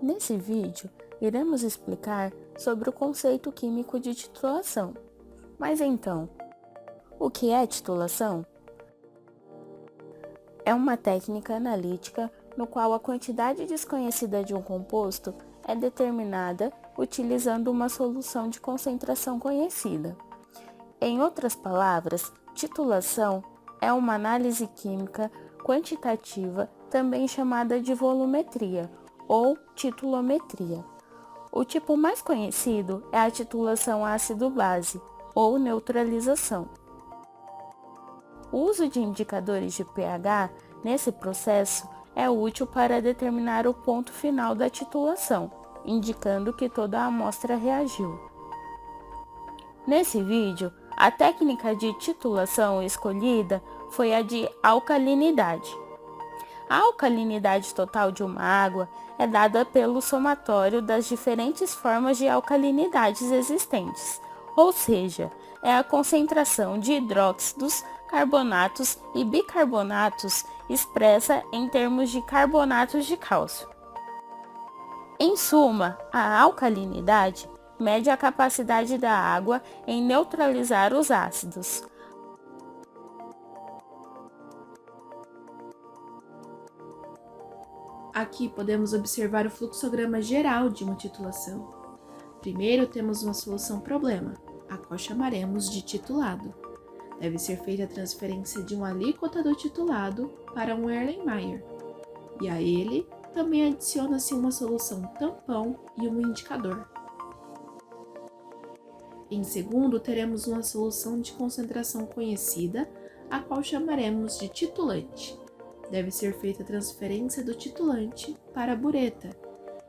Nesse vídeo, iremos explicar sobre o conceito químico de titulação. Mas então, o que é titulação? É uma técnica analítica no qual a quantidade desconhecida de um composto é determinada utilizando uma solução de concentração conhecida. Em outras palavras, titulação é uma análise química quantitativa, também chamada de volumetria ou titulometria. O tipo mais conhecido é a titulação ácido-base ou neutralização. O uso de indicadores de pH nesse processo é útil para determinar o ponto final da titulação, indicando que toda a amostra reagiu. Nesse vídeo, a técnica de titulação escolhida foi a de alcalinidade. A alcalinidade total de uma água é dada pelo somatório das diferentes formas de alcalinidades existentes, ou seja, é a concentração de hidróxidos, carbonatos e bicarbonatos expressa em termos de carbonatos de cálcio. Em suma, a alcalinidade mede a capacidade da água em neutralizar os ácidos. Aqui podemos observar o fluxograma geral de uma titulação. Primeiro temos uma solução problema, a qual chamaremos de titulado. Deve ser feita a transferência de uma alíquota do titulado para um Erlenmeyer, e a ele também adiciona-se uma solução tampão e um indicador. Em segundo, teremos uma solução de concentração conhecida, a qual chamaremos de titulante. Deve ser feita a transferência do titulante para a bureta.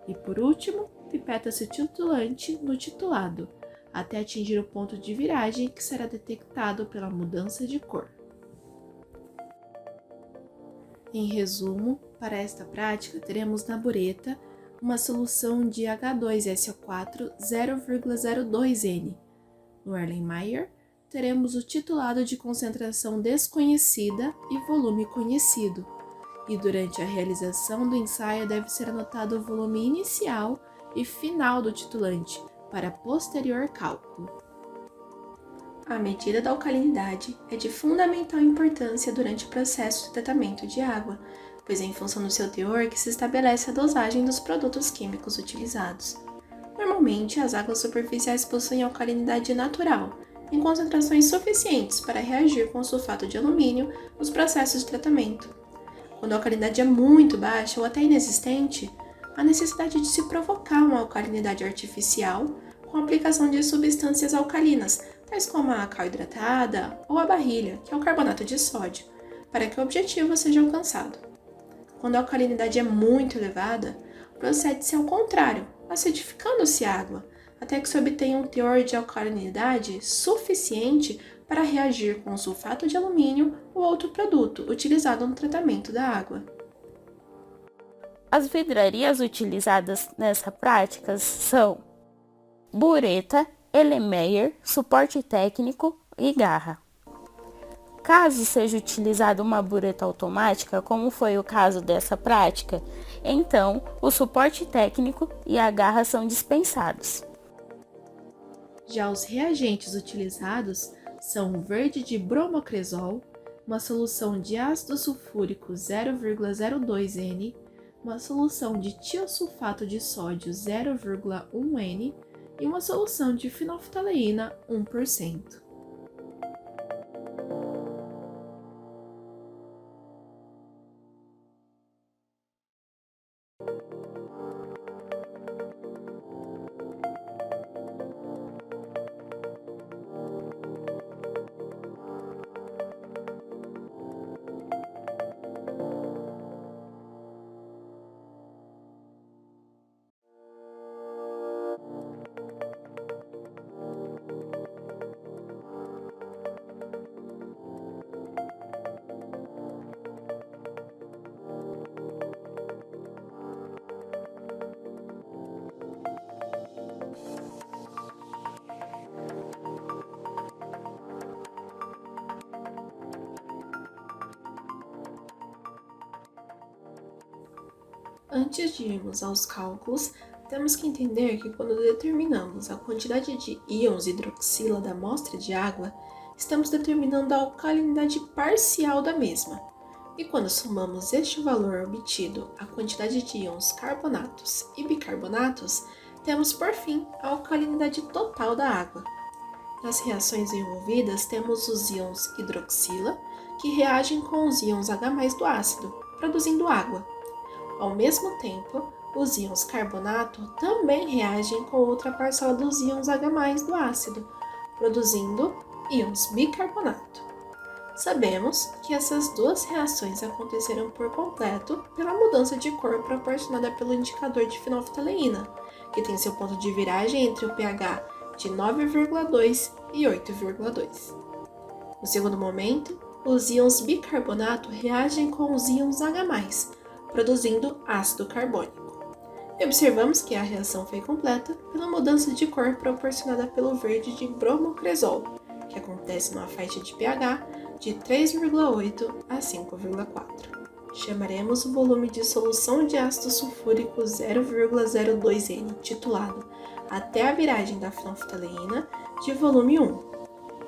E por último, pipeta-se o titulante no titulado, até atingir o ponto de viragem que será detectado pela mudança de cor. Em resumo, para esta prática, teremos na bureta uma solução de H2SO4 0,02N. No Erlenmeyer, teremos o titulado de concentração desconhecida e volume conhecido, e durante a realização do ensaio deve ser anotado o volume inicial e final do titulante, para posterior cálculo. A medida da alcalinidade é de fundamental importância durante o processo de tratamento de água, pois é em função do seu teor que se estabelece a dosagem dos produtos químicos utilizados. Normalmente, as águas superficiais possuem alcalinidade natural, em concentrações suficientes para reagir com o sulfato de alumínio nos processos de tratamento. Quando a alcalinidade é muito baixa ou até inexistente, há necessidade de se provocar uma alcalinidade artificial com a aplicação de substâncias alcalinas, tais como a cal hidratada ou a barrilha, que é o carbonato de sódio, para que o objetivo seja alcançado. Quando a alcalinidade é muito elevada, procede-se ao contrário, acidificando-se a água, até que se obtenha um teor de alcalinidade suficiente para reagir com o sulfato de alumínio ou outro produto utilizado no tratamento da água. As vidrarias utilizadas nessa prática são bureta, Erlenmeyer, suporte técnico e garra. Caso seja utilizada uma bureta automática, como foi o caso dessa prática, então o suporte técnico e a garra são dispensados. Já os reagentes utilizados são o verde de bromocresol, uma solução de ácido sulfúrico 0,02N, uma solução de tiosulfato de sódio 0,1N e uma solução de fenolftaleína 1%. Antes de irmos aos cálculos, temos que entender que quando determinamos a quantidade de íons hidroxila da amostra de água, estamos determinando a alcalinidade parcial da mesma. E quando somamos este valor obtido à quantidade de íons carbonatos e bicarbonatos, temos por fim a alcalinidade total da água. Nas reações envolvidas, temos os íons hidroxila, que reagem com os íons H+ do ácido, produzindo água. Ao mesmo tempo, os íons carbonato também reagem com outra parcela dos íons H+ do ácido, produzindo íons bicarbonato. Sabemos que essas duas reações aconteceram por completo pela mudança de cor proporcionada pelo indicador de fenolftaleína, que tem seu ponto de viragem entre o pH de 9,2 e 8,2. No segundo momento, os íons bicarbonato reagem com os íons H+, produzindo ácido carbônico. E observamos que a reação foi completa pela mudança de cor proporcionada pelo verde de bromocresol, que acontece numa faixa de pH de 3,8 a 5,4. Chamaremos o volume de solução de ácido sulfúrico 0,02N, titulado até a viragem da fenolftaleína, de volume 1,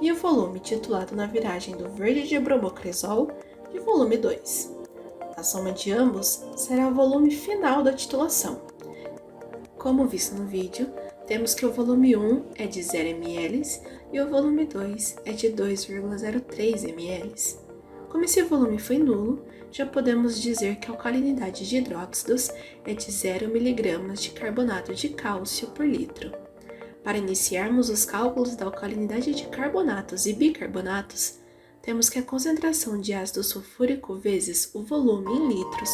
e o volume titulado na viragem do verde de bromocresol, de volume 2. A soma de ambos será o volume final da titulação. Como visto no vídeo, temos que o volume 1 é de 0 ml e o volume 2 é de 2,03 ml. Como esse volume foi nulo, já podemos dizer que a alcalinidade de hidróxidos é de 0 mg de carbonato de cálcio por litro. Para iniciarmos os cálculos da alcalinidade de carbonatos e bicarbonatos, temos que a concentração de ácido sulfúrico vezes o volume em litros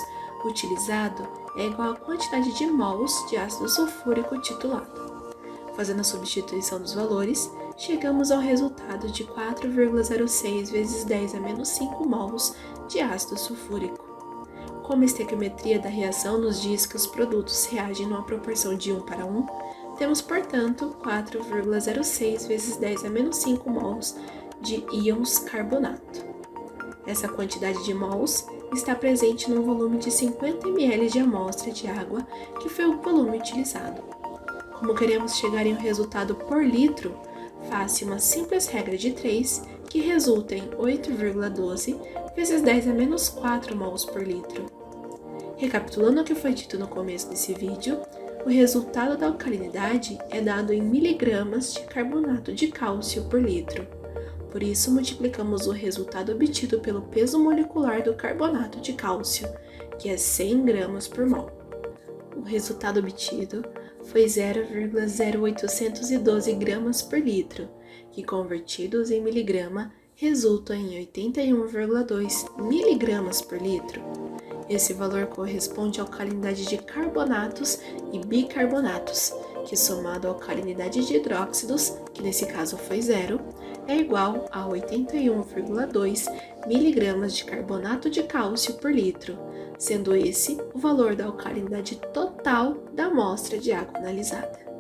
utilizado é igual à quantidade de mols de ácido sulfúrico titulado. Fazendo a substituição dos valores, chegamos ao resultado de 4,06 vezes 10 a menos 5 mols de ácido sulfúrico. Como a estequiometria da reação nos diz que os produtos reagem numa proporção de 1 para 1, temos, portanto, 4,06 vezes 10 a menos 5 mols de íons carbonato. Essa quantidade de mols está presente no volume de 50 ml de amostra de água, que foi o volume utilizado. Como queremos chegar em um resultado por litro, faça uma simples regra de 3, que resulta em 8,12 vezes 10 a menos 4 mols por litro. Recapitulando o que foi dito no começo desse vídeo, o resultado da alcalinidade é dado em miligramas de carbonato de cálcio por litro. Por isso, multiplicamos o resultado obtido pelo peso molecular do carbonato de cálcio, que é 100 gramas por mol. O resultado obtido foi 0,0812 gramas por litro, que convertidos em miligrama resulta em 81,2 miligramas por litro. Esse valor corresponde à alcalinidade de carbonatos e bicarbonatos, que somado à alcalinidade de hidróxidos, que nesse caso foi 0, é igual a 81,2 miligramas de carbonato de cálcio por litro, sendo esse o valor da alcalinidade total da amostra de água analisada.